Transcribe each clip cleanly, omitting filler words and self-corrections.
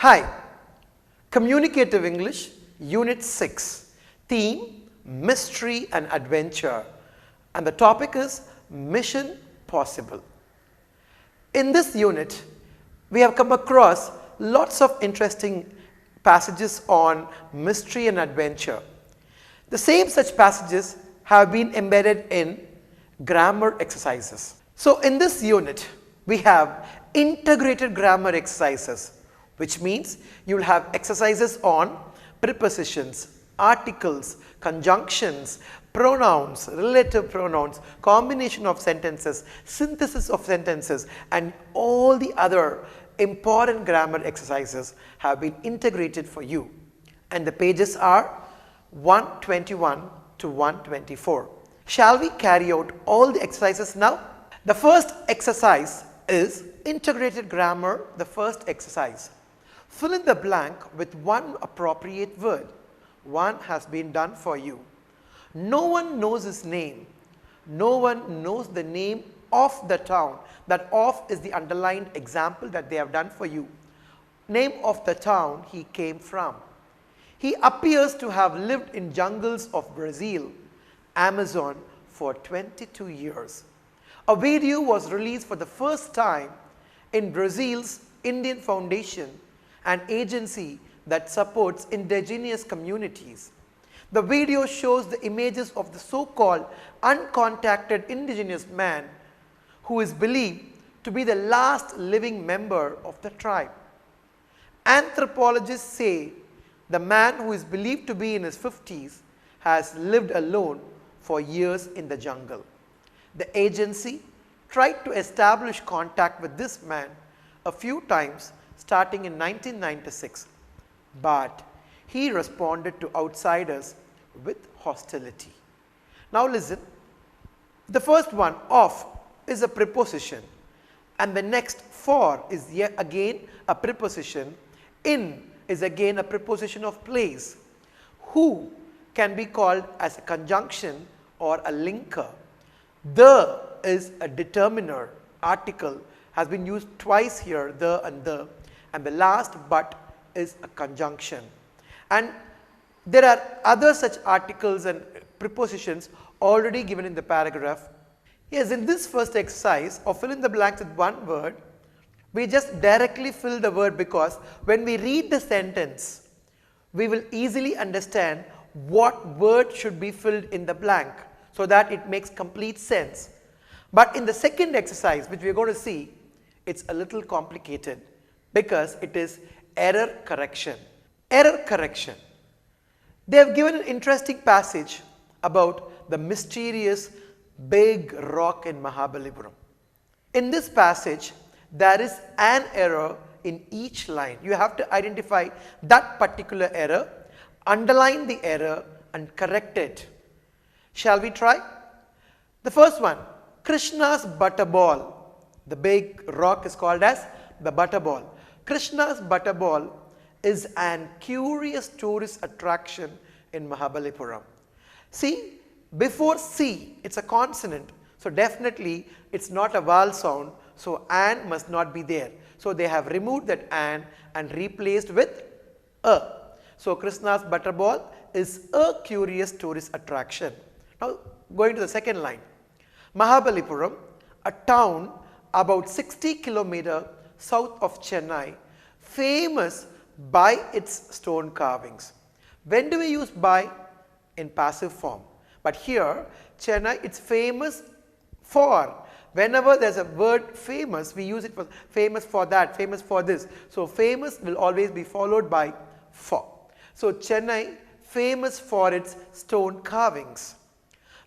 Hi, Communicative English, Unit 6, theme Mystery and Adventure, and the topic is Mission Possible. In this unit, we have come across lots of interesting passages on mystery and adventure. The same such passages have been embedded in grammar exercises. So, in this unit, we have integrated grammar exercises, which means you will have exercises on prepositions, articles, conjunctions, pronouns, relative pronouns, combination of sentences, synthesis of sentences, and all the other important grammar exercises have been integrated for you. And the pages are 121 to 124. Shall we carry out all the exercises now? The first exercise is integrated grammar, the first exercise. Fill in the blank with one appropriate word. One has been done for you. No one knows his name. No one knows the name of the town. That of is the underlined example that they have done for you. Name of the town he came from. He appears to have lived in jungles of Brazil, Amazon for 22 years. A video was released for the first time in Brazil's Indian Foundation, an agency that supports indigenous communities. The video shows the images of the so-called uncontacted indigenous man who is believed to be the last living member of the tribe. Anthropologists say the man, who is believed to be in his 50s, has lived alone for years in the jungle. The agency tried to establish contact with this man a few times starting in 1996, but he responded to outsiders with hostility. Now listen, the first one, of, is a preposition, and the next, for, is yet again a preposition. In is again a preposition of place. Who can be called as a conjunction or a linker. The is a determiner. Article has been used twice here, the, and the last but is a conjunction. And there are other such articles and prepositions already given in the paragraph. Yes, in this first exercise of fill in the blanks with one word, we just directly fill the word, because when we read the sentence, we will easily understand what word should be filled in the blank, so that it makes complete sense. But in the second exercise, which we are going to see, it's a little complicated because it is error correction. Error correction. They have given an interesting passage about the mysterious big rock in Mahabalipuram. In this passage, there is an error in each line. You have to identify that particular error, underline the error, and correct it. Shall we try? The first one, Krishna's butterball. The big rock is called as the butterball. Krishna's butterball is an curious tourist attraction in Mahabalipuram. See, before C, it's a consonant. So definitely it's not a vowel sound. So an must not be there. So they have removed that an and replaced with a. So Krishna's butterball is a curious tourist attraction. Now going to the second line. Mahabalipuram, a town about 60 kilometers south of Chennai, famous by its stone carvings. When do we use by? In passive form. But here, Chennai, it's famous for. Whenever there's a word famous, we use it for famous for that, famous for this. So famous will always be followed by for. So Chennai, famous for its stone carvings.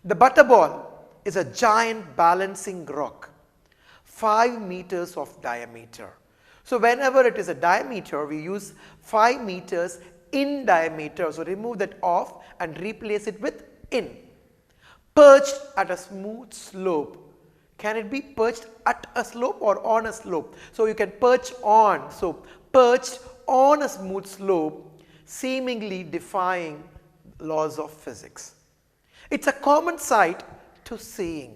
The butterball is a giant balancing rock, 5 meters of diameter. So whenever it is a diameter, we use 5 meters in diameter. So remove that off and replace it with in. Perched at a smooth slope. Can it be perched at a slope or on a slope? So you can perch on. So perched on a smooth slope, seemingly defying laws of physics. It's a common sight to seeing.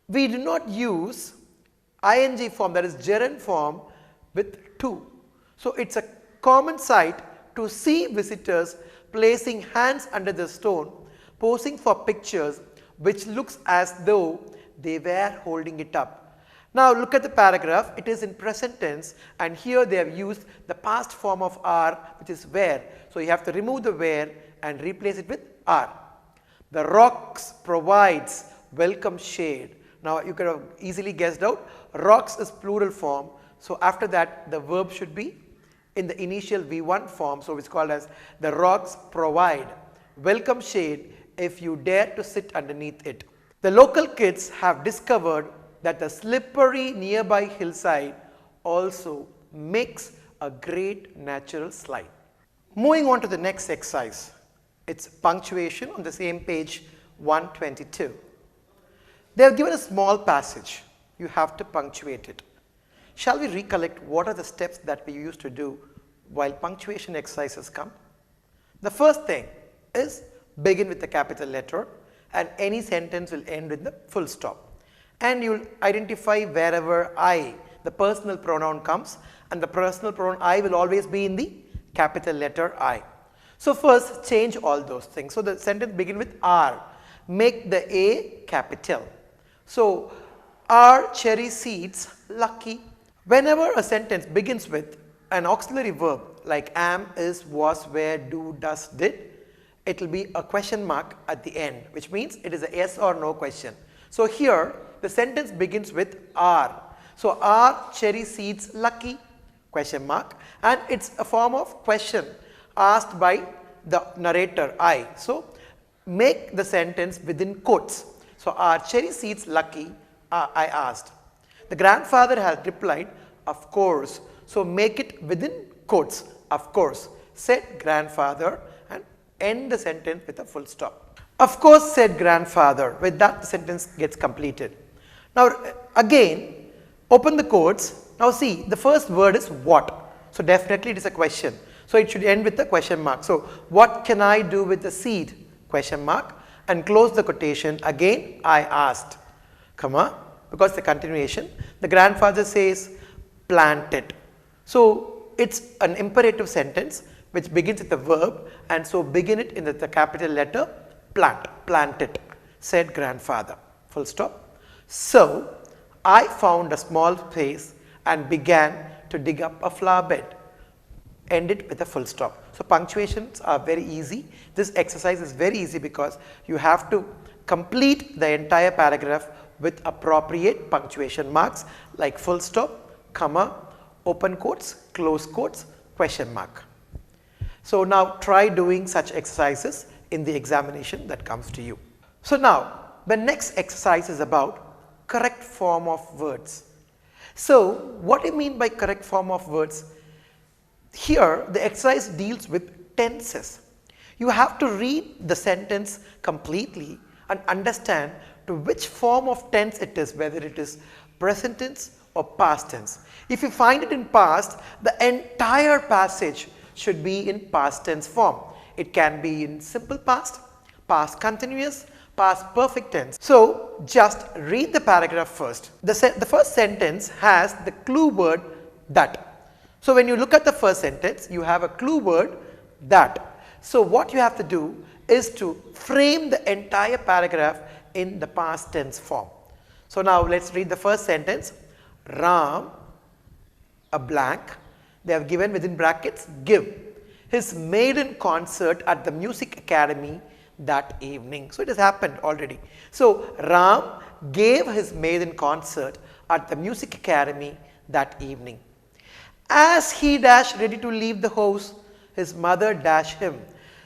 We do not use ing form, that is gerund form, with to. So it's a common sight to see visitors placing hands under the stone, posing for pictures which looks as though they were holding it up. Now look at the paragraph. It is in present tense, and here they have used the past form of are, which is were. So you have to remove the were and replace it with are. The rocks provides welcome shade. Now you could have easily guessed out, rocks is plural form. So after that the verb should be in the initial V1 form. So it's called as the rocks provide welcome shade if you dare to sit underneath it. The local kids have discovered that the slippery nearby hillside also makes a great natural slide. Moving on to the next exercise. It's punctuation on the same page 122. They have given a small passage. You have to punctuate it. Shall we recollect what are the steps that we used to do while punctuation exercises come? The first thing is begin with the capital letter, and any sentence will end with the full stop. And you will identify wherever I, the personal pronoun, comes, and the personal pronoun I will always be in the capital letter I. So first change all those things. So the sentence begin with are. Make the A capital. So are cherry seeds lucky? Whenever a sentence begins with an auxiliary verb like am, is, was, were, do, does, did, it will be a question mark at the end, which means it is a yes or no question. So here the sentence begins with are. So are cherry seeds lucky? Question mark, and it's a form of question asked by the narrator I. So make the sentence within quotes. So are cherry seeds lucky? I asked. The grandfather has replied, of course. So make it within quotes. Of course, said grandfather, and end the sentence with a full stop. Of course, said grandfather. With that the sentence gets completed. Now again open the quotes. Now see, the first word is what. So definitely it is a question. So it should end with a question mark. So what can I do with the seed? Question mark, and close the quotation. Again I asked, comma, because the continuation. The grandfather says plant it. So it's an imperative sentence which begins with the verb, and so begin it in the capital letter plant it, said grandfather, full stop. So I found a small space and began to dig up a flower bed. End it with a full stop. So punctuations are very easy. This exercise is very easy because you have to complete the entire paragraph with appropriate punctuation marks like full stop, comma, open quotes, close quotes, question mark. So now try doing such exercises in the examination that comes to you. So now the next exercise is about correct form of words. So what do you mean by correct form of words? Here the exercise deals with tenses. You have to read the sentence completely and understand to which form of tense it is, whether it is present tense or past tense. If you find it in past, the entire passage should be in past tense form. It can be in simple past, past continuous, past perfect tense. So just read the paragraph first. The first sentence has the clue word that. So when you look at the first sentence, you have a clue word that. So what you have to do is to frame the entire paragraph in the past tense form. So now let's read the first sentence. Ram, a blank, they have given within brackets, give his maiden concert at the music academy that evening. So it has happened already. So Ram gave his maiden concert at the music academy that evening. As he dashed ready to leave the house, his mother dashed him.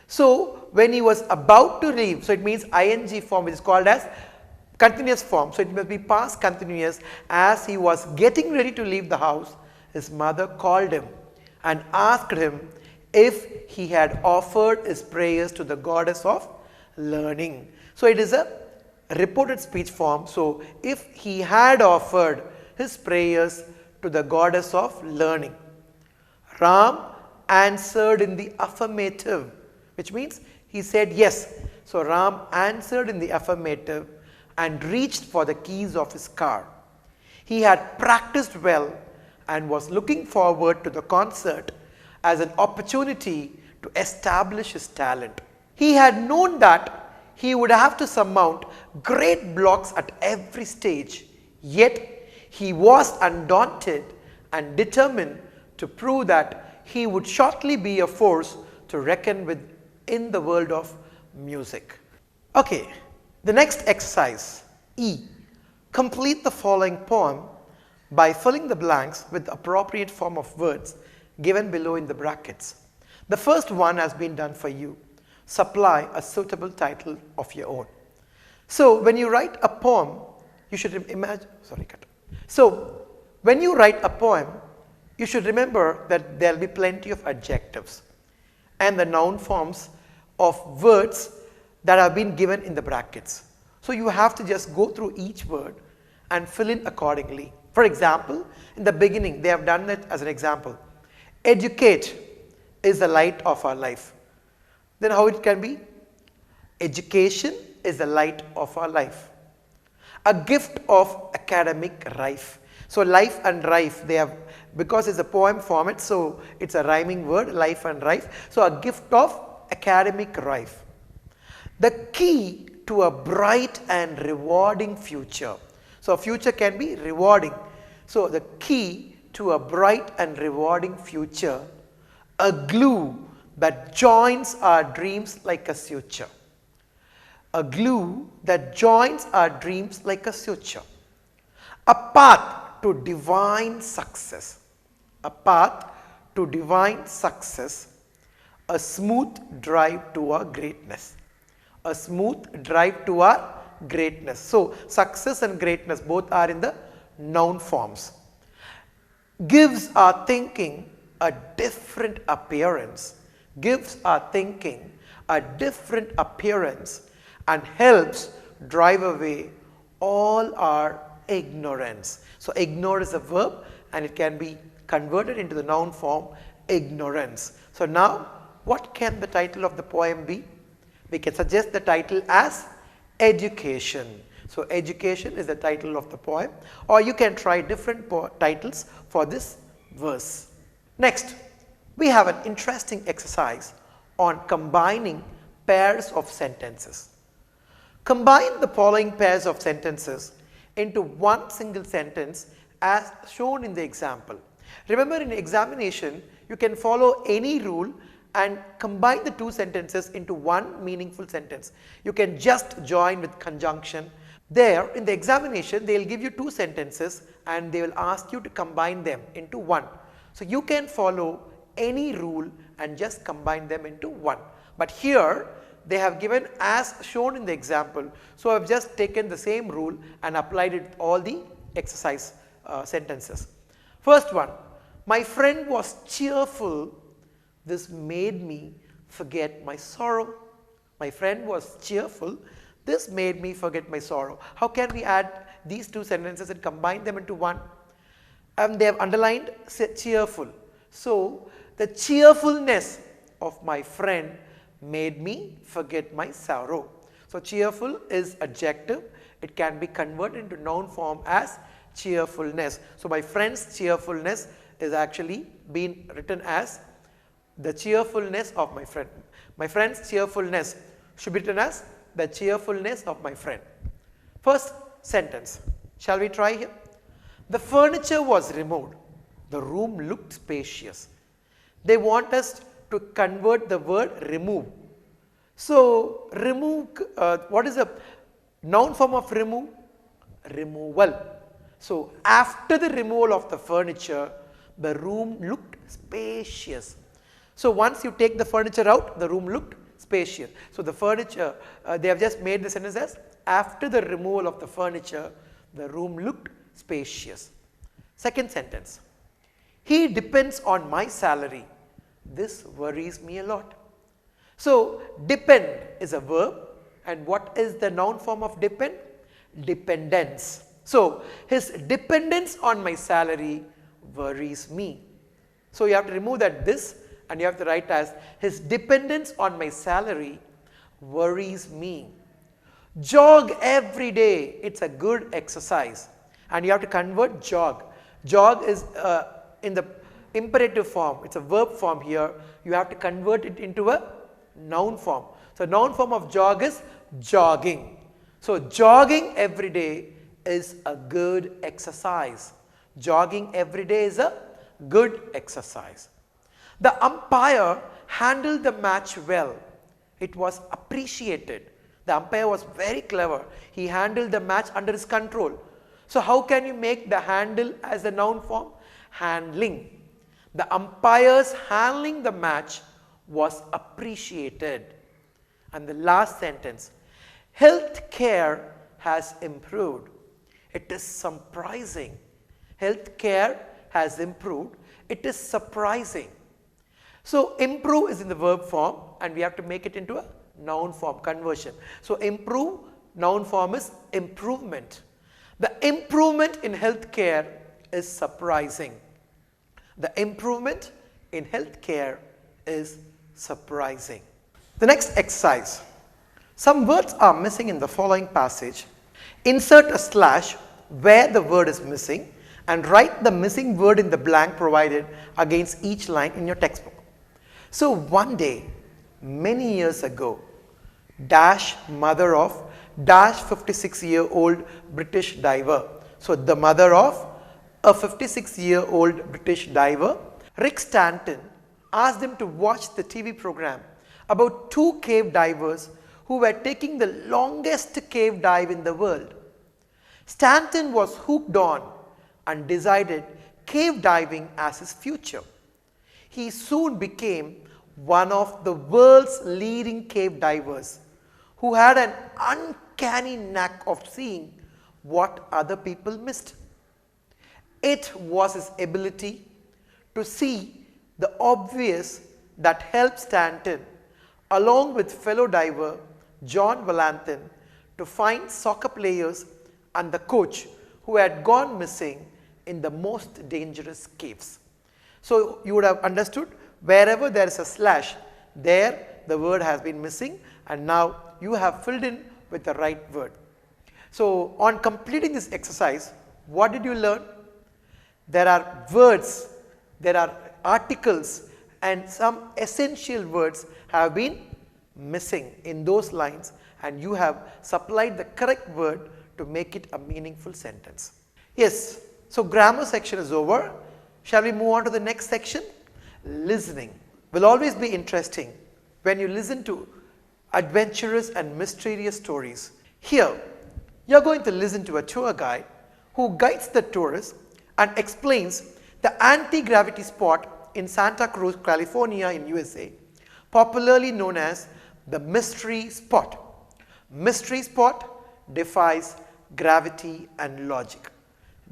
So when he was about to leave, so it means ing form, which is called as continuous form. So it must be past continuous. As he was getting ready to leave the house, his mother called him and asked him if he had offered his prayers to the goddess of learning. So it is a reported speech form. So if he had offered his prayers to the goddess of learning. Ram answered in the affirmative, which means he said yes. So Ram answered in the affirmative and reached for the keys of his car. He had practiced well and was looking forward to the concert as an opportunity to establish his talent. He had known that he would have to surmount great blocks at every stage, yet he was undaunted and determined to prove that he would shortly be a force to reckon with in the world of music. Okay, the next exercise, E. Complete the following poem by filling the blanks with the appropriate form of words given below in the brackets. The first one has been done for you. Supply a suitable title of your own. So when you write a poem, you should imagine, So when you write a poem, you should remember that there will be plenty of adjectives and the noun forms of words that have been given in the brackets. So you have to just go through each word and fill in accordingly. For example, in the beginning, they have done it as an example. Educate is the light of our life. Then how it can be? Education is the light of our life. A gift of academic rife. So life and rife, they have, because it's a poem format, so it's a rhyming word, life and rife. So a gift of academic rife. The key to a bright and rewarding future. So a future can be rewarding. So the key to a bright and rewarding future, a glue that joins our dreams like a suture. A glue that joins our dreams like a suture. A path to divine success. A path to divine success. A smooth drive to our greatness. A smooth drive to our greatness. So success and greatness both are in the noun forms. Gives our thinking a different appearance. Gives our thinking a different appearance and helps drive away all our ignorance. So ignore is a verb and it can be converted into the noun form ignorance. So now what can the title of the poem be? We can suggest the title as Education. So education is the title of the poem, or you can try different titles for this verse. Next, we have an interesting exercise on combining pairs of sentences. Combine the following pairs of sentences into one single sentence as shown in the example. Remember, in examination, you can follow any rule and combine the two sentences into one meaningful sentence. You can just join with conjunction. There in the examination, they will give you two sentences and they will ask you to combine them into one. So you can follow any rule and just combine them into one. But here they have given as shown in the example. So I have just taken the same rule and applied it all the exercise sentences. First one, my friend was cheerful. This made me forget my sorrow. My friend was cheerful. This made me forget my sorrow. How can we add these two sentences and combine them into one? They have underlined cheerful. So the cheerfulness of my friend made me forget my sorrow. So cheerful is adjective. It can be converted into noun form as cheerfulness. So my friend's cheerfulness is actually being written as the cheerfulness of my friend. My friend's cheerfulness should be written as the cheerfulness of my friend. First sentence. Shall we try here? The furniture was removed. The room looked spacious. They want us to convert the word remove. So remove, what is the noun form of remove? Removal. So after the removal of the furniture, the room looked spacious. So once you take the furniture out, the room looked spacious. So the furniture, they have just made the sentence as after the removal of the furniture, the room looked spacious. Second sentence. He depends on my salary. This worries me a lot. So depend is a verb, and what is the noun form of depend? Dependence. So his dependence on my salary worries me. So you have to remove that this and you have to write as his dependence on my salary worries me. Jog every day. It's a good exercise. And you have to convert jog. Jog is in the imperative form. It's a verb form here. You have to convert it into a noun form. So, noun form of jog is jogging. So, jogging every day is a good exercise. Jogging every day is a good exercise. The umpire handled the match well. It was appreciated. The umpire was very clever. He handled the match under his control. So, how can you make the handle as a noun form? Handling. The umpire's handling the match was appreciated. And the last sentence, health care has improved. It is surprising. Health care has improved. It is surprising. So, improve is in the verb form and we have to make it into a noun form conversion. So, improve, noun form is improvement. The improvement in health care is surprising. The improvement in health care is surprising. The next exercise. Some words are missing in the following passage. Insert a slash where the word is missing and write the missing word in the blank provided against each line in your textbook. So, one day, many years ago, dash mother of dash 56-year-old British diver. So, the mother of a 56-year-old British diver, Rick Stanton, asked him to watch the TV program about two cave divers who were taking the longest cave dive in the world. Stanton was hooked on and decided cave diving as his future. He soon became one of the world's leading cave divers who had an uncanny knack of seeing what other people missed. It was his ability to see the obvious that helped Stanton, along with fellow diver John Valentin, to find soccer players and the coach who had gone missing in the most dangerous caves. So, you would have understood wherever there is a slash, there the word has been missing and now you have filled in with the right word. So, on completing this exercise, what did you learn? There are words, there are articles and some essential words have been missing in those lines and you have supplied the correct word to make it a meaningful sentence. Yes, so grammar section is over. Shall we move on to the next section? Listening will always be interesting when you listen to adventurous and mysterious stories. Here, you are going to listen to a tour guide who guides the tourists and explains the anti-gravity spot in Santa Cruz, California in USA, popularly known as the mystery spot. Mystery spot defies gravity and logic.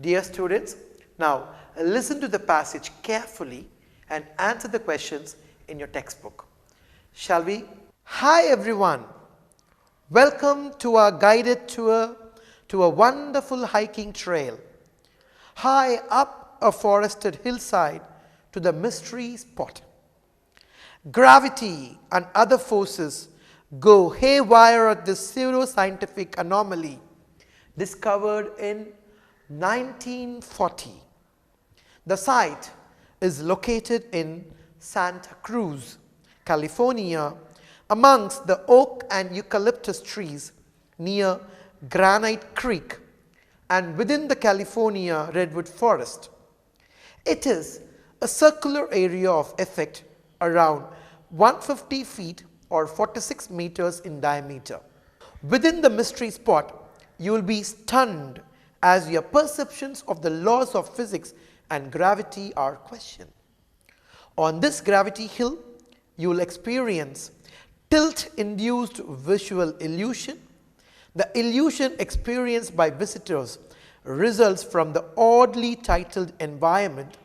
Dear students, now listen to the passage carefully and answer the questions in your textbook. Shall we? Hi everyone, welcome to our guided tour to a wonderful hiking trail high up a forested hillside to the mystery spot. Gravity and other forces go haywire at this pseudo-scientific anomaly discovered in 1940. The site is located in Santa Cruz, California, amongst the oak and eucalyptus trees near Granite Creek and within the California redwood forest. It is a circular area of effect around 150 feet or 46 meters in diameter. Within the mystery spot, you will be stunned as your perceptions of the laws of physics and gravity are questioned. On this gravity hill, you will experience tilt-induced visual illusion. The illusion experienced by visitors results from the oddly titled environment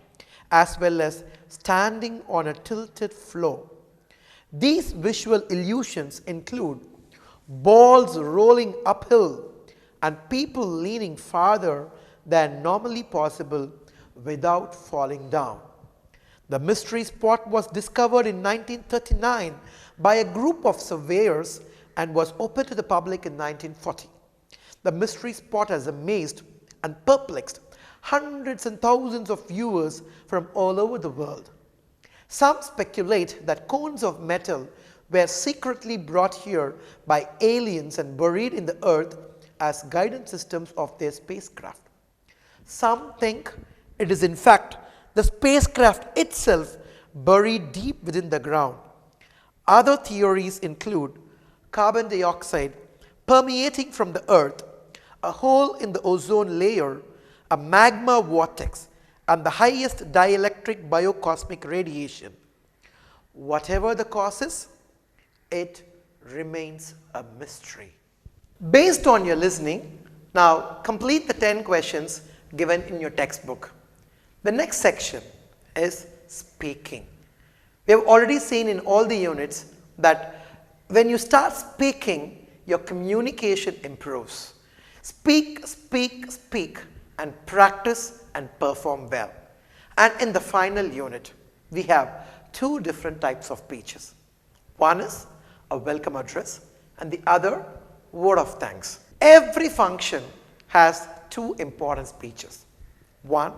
as well as standing on a tilted floor. These visual illusions include balls rolling uphill and people leaning farther than normally possible without falling down. The mystery spot was discovered in 1939 by a group of surveyors and was opened to the public in 1940. The mystery spot has amazed and perplexed hundreds and thousands of viewers from all over the world. Some speculate that cones of metal were secretly brought here by aliens and buried in the earth as guidance systems of their spacecraft. Some think it is in fact the spacecraft itself buried deep within the ground. Other theories include carbon dioxide permeating from the earth, a hole in the ozone layer, a magma vortex, and the highest dielectric biocosmic radiation. Whatever the causes, it remains a mystery. Based on your listening, now complete the 10 questions given in your textbook. The next section is speaking. We have already seen in all the units that when you start speaking, your communication improves. Speak, speak, speak, and practice and perform well. And in the final unit, we have two different types of speeches. One is a welcome address and the other word of thanks. Every function has two important speeches. One,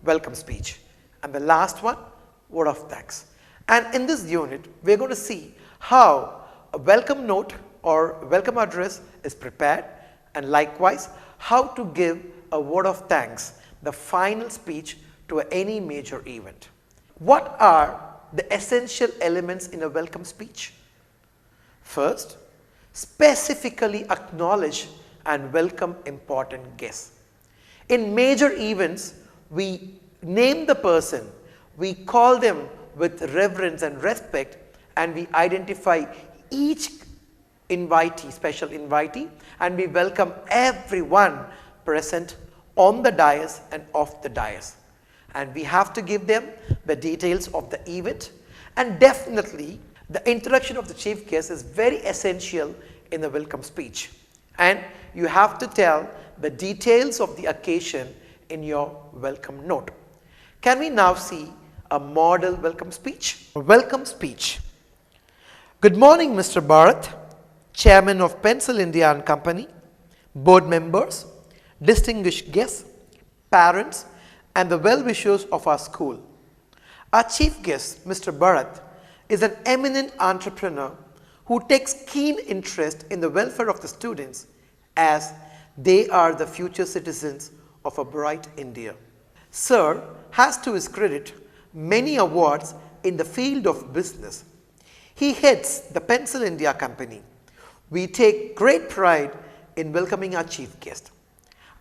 welcome speech, and the last one, word of thanks. And in this unit, we're going to see how a welcome note or welcome address is prepared, and likewise how to give a word of thanks, the final speech to any major event. What are the essential elements in a welcome speech? First, specifically acknowledge and welcome important guests. In major events, we name the person, we call them with reverence and respect, and we identify each invitee, special invitee, and we welcome everyone present on the dais and off the dais. And we have to give them the details of the event, and definitely the introduction of the chief guest is very essential in the welcome speech. And you have to tell the details of the occasion in your welcome note. Can we now see a model welcome speech? A welcome speech. Good morning, Mr. Bharat, Chairman of Pencil India and Company, board members, distinguished guests, parents, and the well-wishers of our school. Our chief guest, Mr. Bharat, is an eminent entrepreneur who takes keen interest in the welfare of the students as they are the future citizens of a bright India. Sir has to his credit many awards in the field of business. He heads the Pencil India Company. We take great pride in welcoming our chief guest.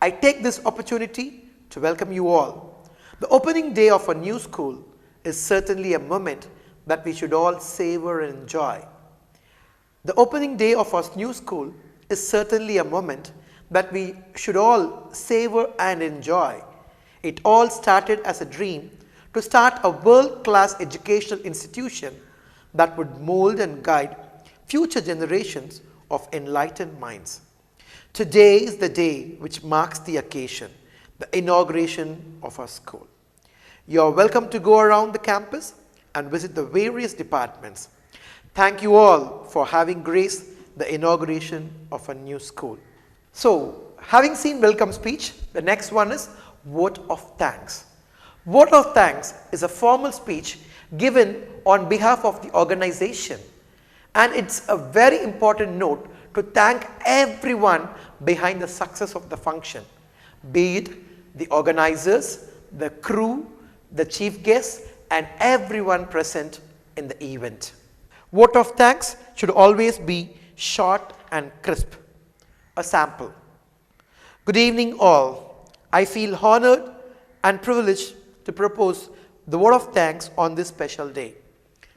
I take this opportunity to welcome you all. The opening day of a new school is certainly a moment that we should all savor and enjoy. The opening day of our new school is certainly a moment that we should all savor and enjoy. It all started as a dream to start a world-class educational institution that would mold and guide future generations of enlightened minds. Today is the day which marks the occasion, the inauguration of our school. You are welcome to go around the campus and visit the various departments. Thank you all for having graced the inauguration of a new school. So, having seen welcome speech, the next one is vote of thanks. Vote of thanks is a formal speech given on behalf of the organization, and it's a very important note to thank everyone behind the success of the function, be it the organizers, the crew, the chief guests, and everyone present in the event. Vote of thanks should always be short and crisp. A sample. Good evening all. I feel honored and privileged to propose the word of thanks on this special day.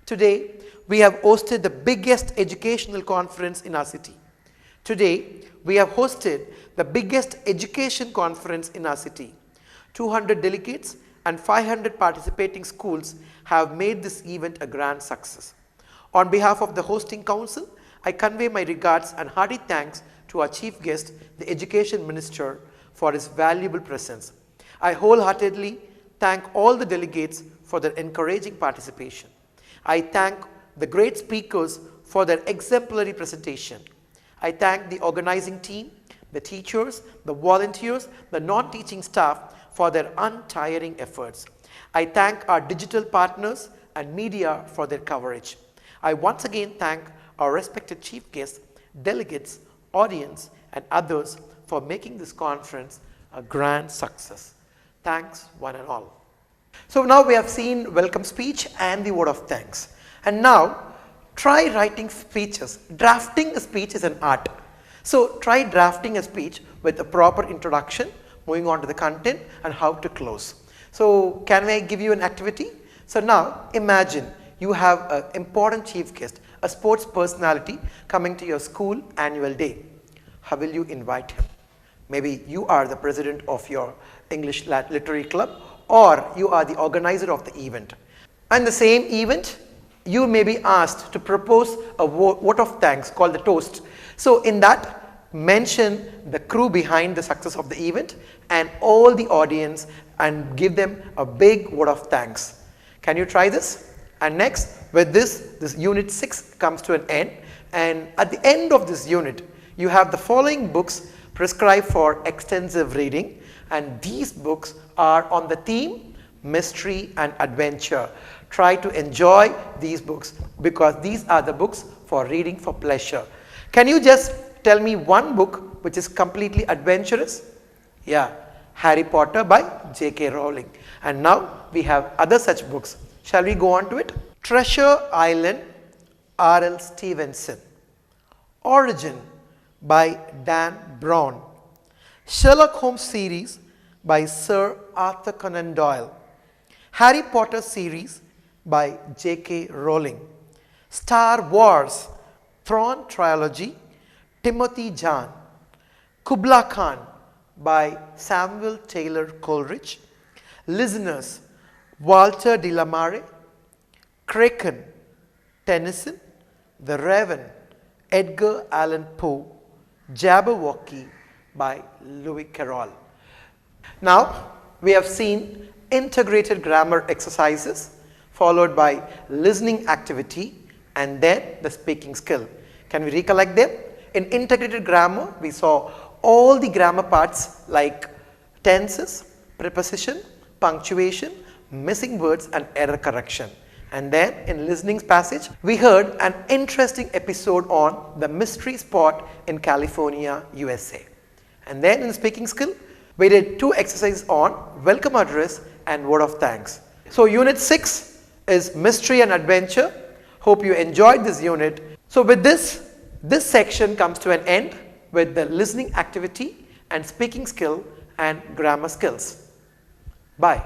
Today, we have hosted the biggest educational conference in our city. Today, we have hosted the biggest education conference in our city. 200 delegates and 500 participating schools have made this event a grand success. On behalf of the hosting council, I convey my regards and hearty thanks to our chief guest, the Education Minister, for his valuable presence. I wholeheartedly thank all the delegates for their encouraging participation. I thank the great speakers for their exemplary presentation. I thank the organizing team, the teachers, the volunteers, the non-teaching staff for their untiring efforts. I thank our digital partners and media for their coverage. I once again thank our respected chief guests, delegates, audience, and others for making this conference a grand success. Thanks one and all. So now we have seen welcome speech and the word of thanks. And now try writing speeches. Drafting a speech is an art. So try drafting a speech with a proper introduction, moving on to the content and how to close. So can I give you an activity? So now imagine you have an important chief guest, a sports personality coming to your school annual day. How will you invite him? Maybe you are the president of your English literary club, or you are the organizer of the event. And the same event, you may be asked to propose a vote of thanks called the toast. So in that, mention the crew behind the success of the event and all the audience and give them a big vote of thanks. Can you try this? And next, with this unit 6 comes to an end, and at the end of this unit, you have the following books prescribed for extensive reading, and these books are on the theme mystery and adventure. Try to enjoy these books because these are the books for reading for pleasure. Can you just tell me one book which is completely adventurous? Yeah, Harry Potter by J.K. Rowling. And now we have other such books. Shall we go on to it? Treasure Island, R.L. Stevenson. Origin by Dan Brown. Sherlock Holmes series by Sir Arthur Conan Doyle. Harry Potter series by J.K. Rowling. Star Wars, Thrawn trilogy, Timothy Zahn. Kubla Khan by Samuel Taylor Coleridge. Listeners, Walter de la Mare. Kraken, Tennyson. The Raven, Edgar Allan Poe. Jabberwocky by Lewis Carroll. Now we have seen integrated grammar exercises followed by listening activity and then the speaking skill. Can we recollect them? In integrated grammar, we saw all the grammar parts like tenses, preposition, punctuation, missing words and error correction. And then in listening passage, we heard an interesting episode on the mystery spot in California, USA. And then in speaking skill, we did 2 exercises on welcome address and word of thanks. So unit 6 is mystery and adventure. Hope you enjoyed this unit. So with this section comes to an end with the listening activity and speaking skill and grammar skills. Bye.